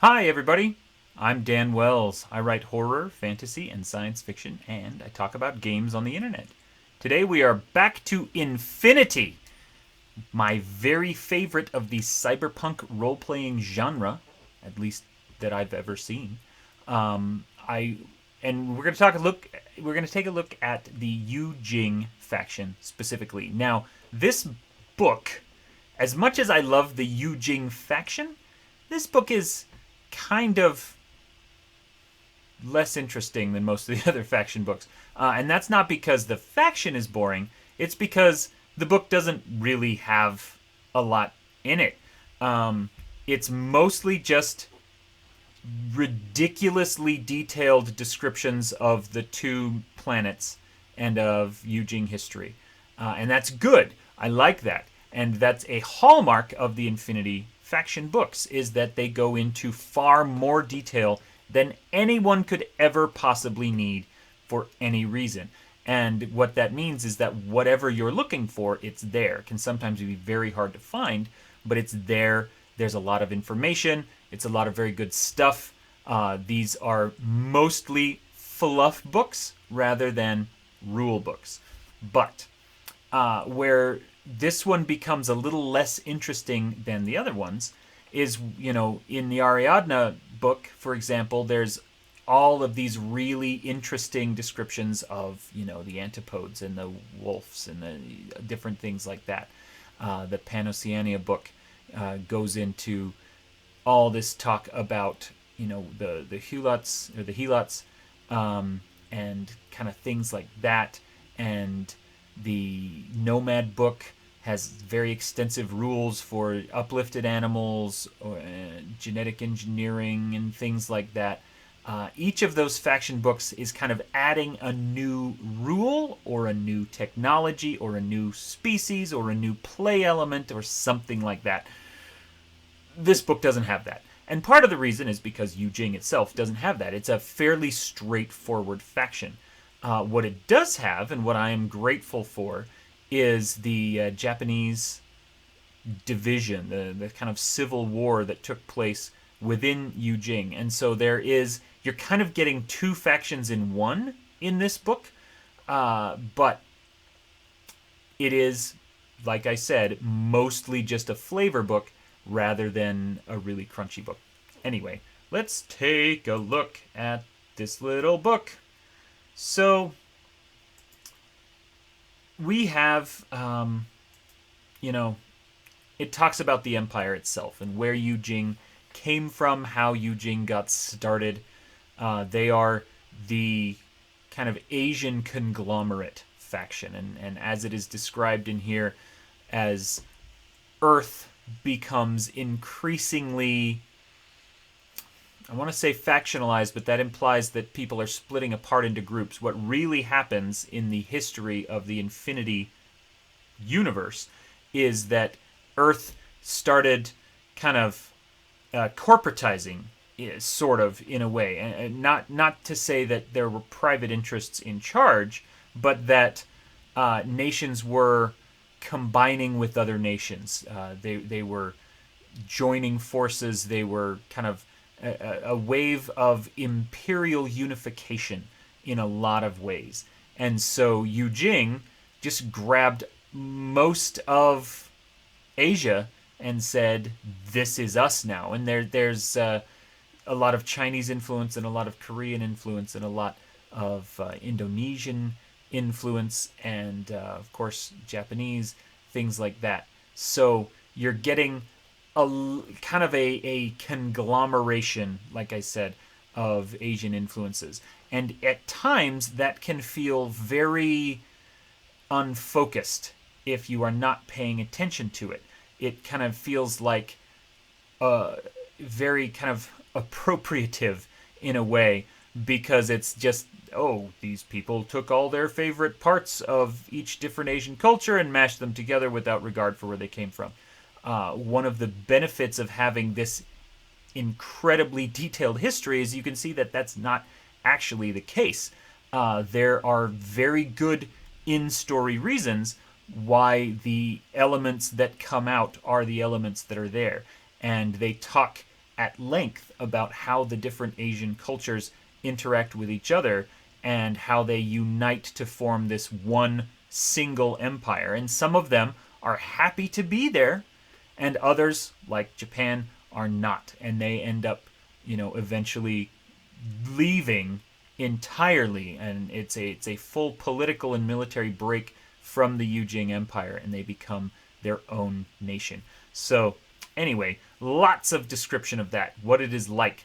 Hi, everybody. I'm Dan Wells. I write horror, fantasy, and science fiction, and I talk about games on the internet. Today we are back to Infinity, my very favorite of the cyberpunk role playing genre, at least that I've ever seen. I and we're going to talk a look. We're going to take a look at the Yu Jing faction specifically. Now, this book, as much as I love the Yu Jing faction, this book is kind of less interesting than most of the other faction books. And that's not because the faction is boring, it's because the book doesn't really have a lot in it. It's mostly just ridiculously detailed descriptions of the two planets and of Yu Jing history. And that's good. I like that. And that's a hallmark of the Infinity faction books, is that they go into far more detail than anyone could ever possibly need for any reason. And what that means is that whatever you're looking for, it's there. It can sometimes be very hard to find, but it's there. There's a lot of information. It's a lot of very good stuff. These are mostly fluff books rather than rule books. But where this one becomes a little less interesting than the other ones is, in the Ariadne book, for example, there's all of these really interesting descriptions of, the antipodes and the wolves and the different things like that. The Panoceania book goes into all this talk about, the Helots or the Helots, and kind of things like that. And the Nomad book has very extensive rules for uplifted animals, or genetic engineering, and things like that. Each of those faction books is kind of adding a new rule, or a new technology, or a new species, or a new play element, or something like that. This book doesn't have that. And part of the reason is because Yu Jing itself doesn't have that. It's a fairly straightforward faction. What it does have, and what I am grateful for, is the Japanese division, the kind of civil war that took place within Yu Jing. And so you're kind of getting two factions in one in this book, but it is, like I said, mostly just a flavor book rather than a really crunchy book. Anyway, let's take a look at this little book. So, we have, it talks about the empire itself and where Yu Jing came from, how Yu Jing got started. They are the kind of Asian conglomerate faction, and as it is described in here, as Earth becomes increasingly, I want to say factionalized, but that implies that people are splitting apart into groups. What really happens in the history of the Infinity universe is that Earth started kind of corporatizing, sort of, in a way. And not to say that there were private interests in charge, but that nations were combining with other nations. They were joining forces. They were kind of a wave of imperial unification in a lot of ways. And so Yu Jing just grabbed most of Asia and said, "This is us now." And there's a lot of Chinese influence, and a lot of Korean influence, and a lot of Indonesian influence, and of course Japanese, things like that. So you're getting a kind of a conglomeration, like I said, of Asian influences. And at times that can feel very unfocused if you are not paying attention to it. It kind of feels like very kind of appropriative in a way, because it's just, oh, these people took all their favorite parts of each different Asian culture and mashed them together without regard for where they came from. One of the benefits of having this incredibly detailed history is you can see that that's not actually the case. There are very good in-story reasons why the elements that come out are the elements that are there. And they talk at length about how the different Asian cultures interact with each other and how they unite to form this one single empire. And some of them are happy to be there, and others, like Japan, are not. And they end up, eventually leaving entirely. And it's a full political and military break from the Yu Jing Empire, and they become their own nation. So, anyway, lots of description of that, what it is like.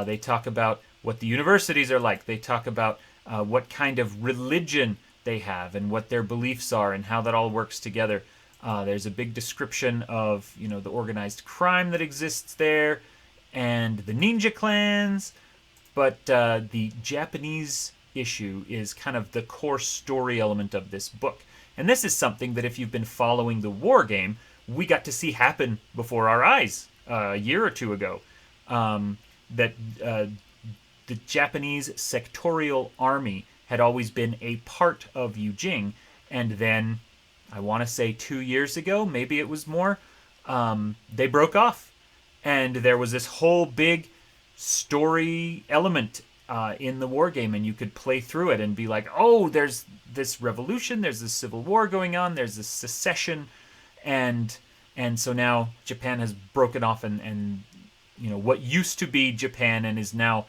They talk about what the universities are like. They talk about what kind of religion they have and what their beliefs are and how that all works together. There's a big description of the organized crime that exists there and the ninja clans. But the Japanese issue is kind of the core story element of this book. And this is something that if you've been following the war game, we got to see happen before our eyes a year or two ago. That the Japanese sectorial army had always been a part of Yu Jing, and then I want to say 2 years ago, maybe it was more, they broke off, and there was this whole big story element in the war game, and you could play through it and be like, oh, there's this revolution, there's this civil war going on, there's this secession, and so now Japan has broken off, and what used to be Japan and is now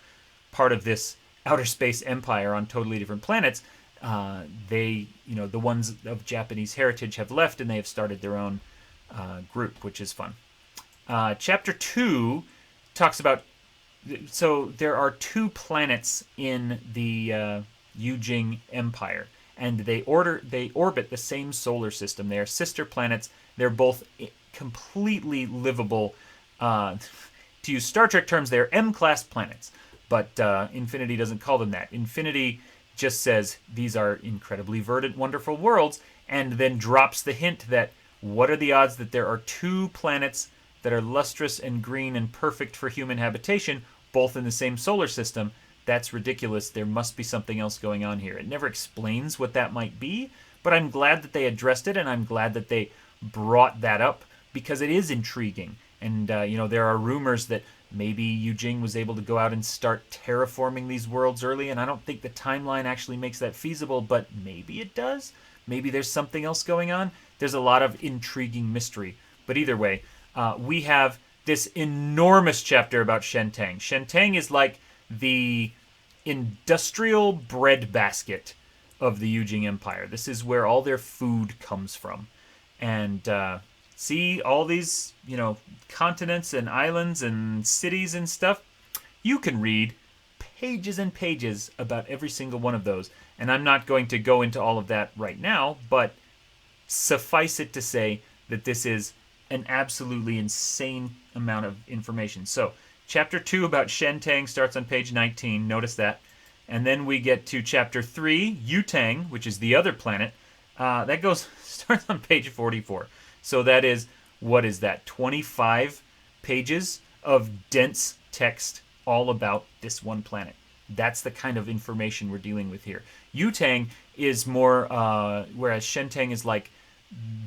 part of this outer space empire on totally different planets, the ones of Japanese heritage have left, and they have started their own group, which is fun. Chapter 2 talks about, so there are 2 planets in the Yu Jing Empire, and they orbit the same solar system. They are sister planets. They're both completely livable. To use Star Trek terms, they're M-class planets, but Infinity doesn't call them that. Infinity just says these are incredibly verdant, wonderful worlds, and then drops the hint that what are the odds that there are 2 planets that are lustrous and green and perfect for human habitation, both in the same solar system? That's ridiculous. There must be something else going on here. It never explains what that might be, but I'm glad that they addressed it, and I'm glad that they brought that up because it is intriguing. And, there are rumors that maybe Yu Jing was able to go out and start terraforming these worlds early, and I don't think the timeline actually makes that feasible, but maybe it does. Maybe there's something else going on. There's a lot of intriguing mystery. But either way, we have this enormous chapter about Shentang. Shentang is like the industrial breadbasket of the Yu Jing Empire. This is where all their food comes from. And see all these, continents and islands and cities and stuff. You can read pages and pages about every single one of those. And I'm not going to go into all of that right now, but suffice it to say that this is an absolutely insane amount of information. So, chapter 2 about Shentang starts on page 19. Notice that. And then we get to chapter 3, Yutang, which is the other planet. That starts on page 44. So that is, what is that, 25 pages of dense text all about this one planet. That's the kind of information we're dealing with here. Yutang is more, whereas Shentang is like,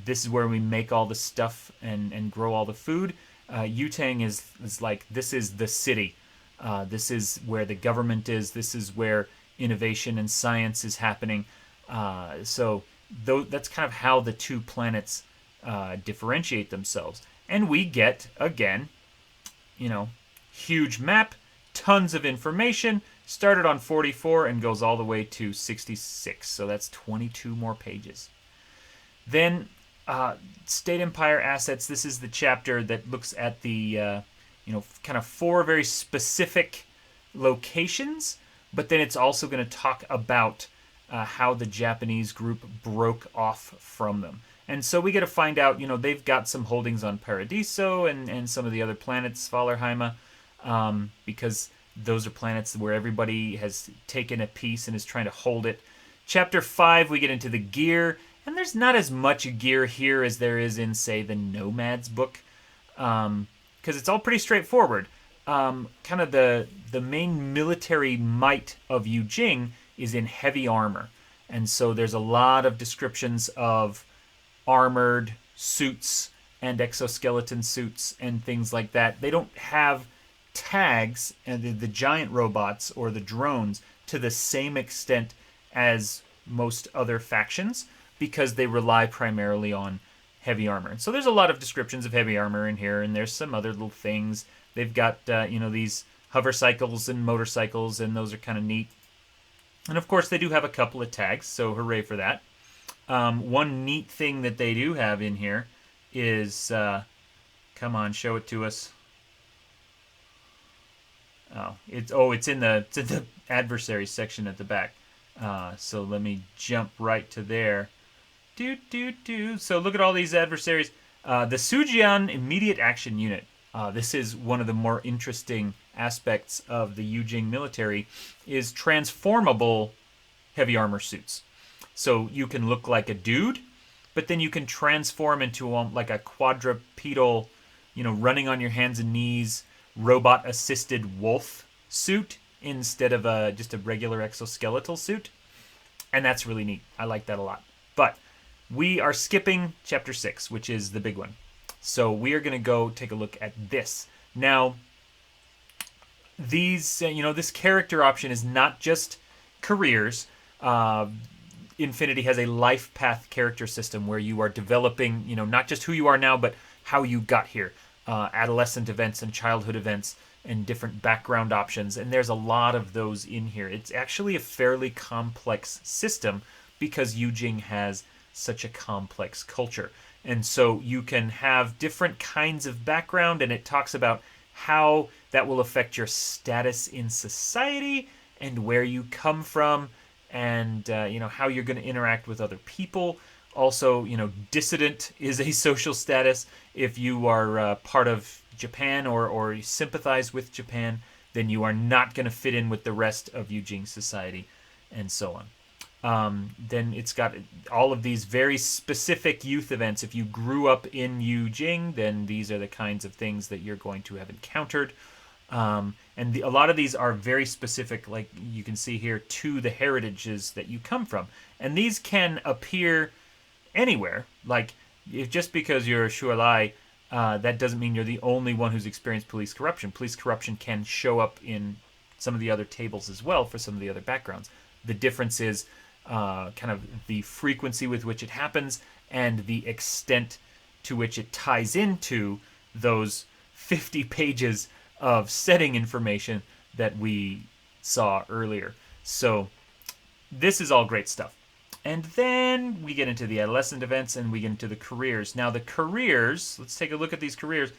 this is where we make all the stuff and grow all the food. Yutang is like, this is the city. This is where the government is. This is where innovation and science is happening. So that's kind of how the 2 planets differentiate themselves. And we get, again, huge map, tons of information, started on 44 and goes all the way to 66. So that's 22 more pages. Then State Empire Assets. This is the chapter that looks at the, kind of 4 very specific locations, but then it's also going to talk about how the Japanese group broke off from them. And so we get to find out, they've got some holdings on Paradiso and some of the other planets, Svallerheima, because those are planets where everybody has taken a piece and is trying to hold it. Chapter 5, we get into the gear, and there's not as much gear here as there is in, say, the Nomads book, because it's all pretty straightforward. Kind of the main military might of Yu Jing is in heavy armor, and so there's a lot of descriptions of armored suits and exoskeleton suits and things like that. They don't have tags and the giant robots or the drones to the same extent as most other factions because they rely primarily on heavy armor. So there's a lot of descriptions of heavy armor in here, and there's some other little things. They've got these hover cycles and motorcycles, and those are kind of neat. And of course, they do have a couple of tags, so hooray for that. One neat thing that they do have in here is, come on, show it to us. It's in the adversaries section at the back. So let me jump right to there. So look at all these adversaries. The Sujian Immediate Action Unit. This is one of the more interesting aspects of the Yu Jing military, is transformable heavy armor suits. So you can look like a dude, but then you can transform into like a quadrupedal, running on your hands and knees, robot-assisted wolf suit instead of just a regular exoskeletal suit. And that's really neat. I like that a lot. But we are skipping Chapter 6, which is the big one. So we are going to go take a look at this. Now, these, this character option is not just careers. Infinity has a life path character system where you are developing, not just who you are now, but how you got here. Adolescent events and childhood events and different background options. And there's a lot of those in here. It's actually a fairly complex system because Yu Jing has such a complex culture. And so you can have different kinds of background, and it talks about how that will affect your status in society and where you come from, and how you're going to interact with other people. Also, dissident is a social status. If you are part of Japan or sympathize with Japan, then you are not going to fit in with the rest of Yu Jing society, and so on. Then it's got all of these very specific youth events. If you grew up in Yu Jing, then these are the kinds of things that you're going to have encountered. And a lot of these are very specific, like you can see here, to the heritages that you come from. And these can appear anywhere. Like, just because you're a Shualai, that doesn't mean you're the only one who's experienced police corruption. Police corruption can show up in some of the other tables as well for some of the other backgrounds. The difference is kind of the frequency with which it happens and the extent to which it ties into those 50 pages of setting information that we saw earlier. So this is all great stuff. And then we get into the adolescent events and we get into the careers. Now the careers, let's take a look at these careers,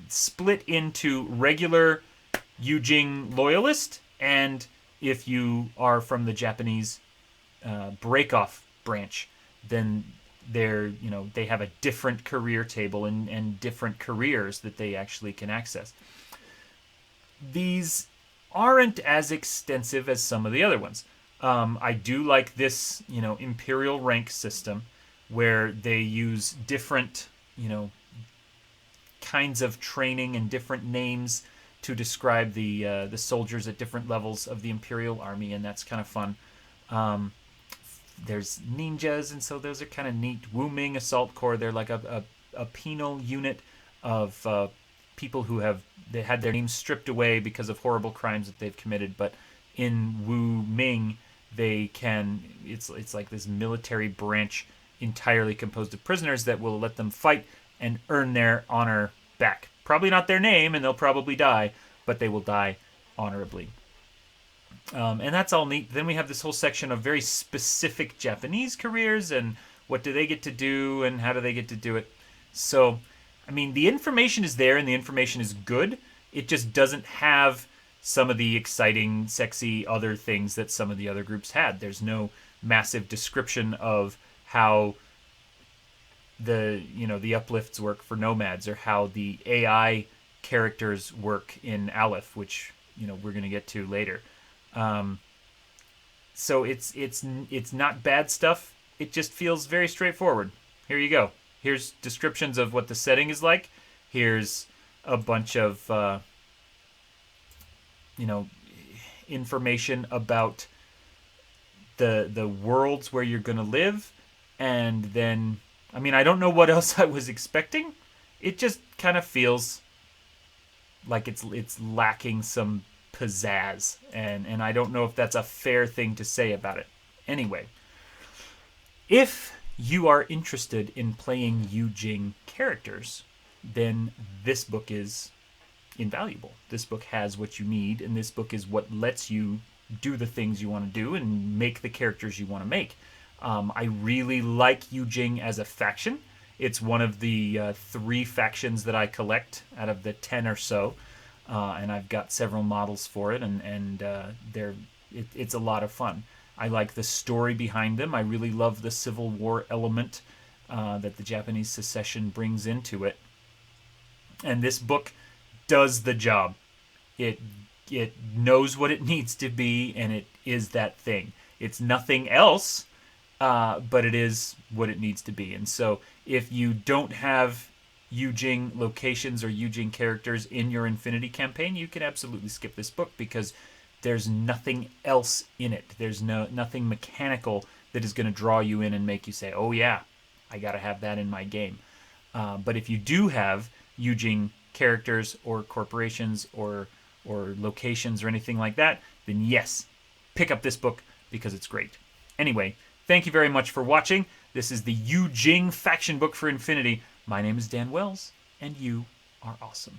split into regular Yu Jing loyalist, and if you are from the Japanese breakoff branch, then they have a different career table and different careers that they actually can access. These aren't as extensive as some of the other ones. I do like this, imperial rank system where they use different, kinds of training and different names to describe the soldiers at different levels of the Imperial Army, and that's kind of fun. There's ninjas, and so those are kind of neat. Wu Ming Assault Corps, they're like a penal unit of people who had their names stripped away because of horrible crimes that they've committed. But in Wu Ming, it's like this military branch entirely composed of prisoners that will let them fight and earn their honor back. Probably not their name, and they'll probably die, but they will die honorably. And that's all neat. Then we have this whole section of very specific Japanese careers and what do they get to do and how do they get to do it. So, I mean, the information is there and the information is good. It just doesn't have some of the exciting, sexy other things that some of the other groups had. There's no massive description of how the uplifts work for nomads or how the AI characters work in Aleph, which we're going to get to later. So it's not bad stuff. It just feels very straightforward. Here you go. Here's descriptions of what the setting is like. Here's a bunch of information about the worlds where you're going to live, and then I don't know what else I was expecting. It just kind of feels like it's lacking some pizzazz, and I don't know if that's a fair thing to say about it. Anyway, if you are interested in playing Yu Jing characters, then this book is invaluable. This book has what you need, and this book is what lets you do the things you want to do and make the characters you want to make. I really like Yu Jing as a faction. It's one of the 3 factions that I collect out of the 10 or so, and I've got several models for it, and it's a lot of fun. I like the story behind them. I really love the Civil War element that the Japanese secession brings into it. And this book does the job. It it knows what it needs to be, and it is that thing. It's nothing else, but it is what it needs to be. And so, if you don't have Yu Jing locations or Yu Jing characters in your Infinity campaign, you can absolutely skip this book because there's nothing else in it. There's nothing mechanical that is going to draw you in and make you say, "Oh yeah, I got to have that in my game." But if you do have Yu Jing characters or corporations or locations or anything like that, then yes, pick up this book because it's great. Anyway, thank you very much for watching. This is the Yu Jing faction book for Infinity. My name is Dan Wells, and you are awesome.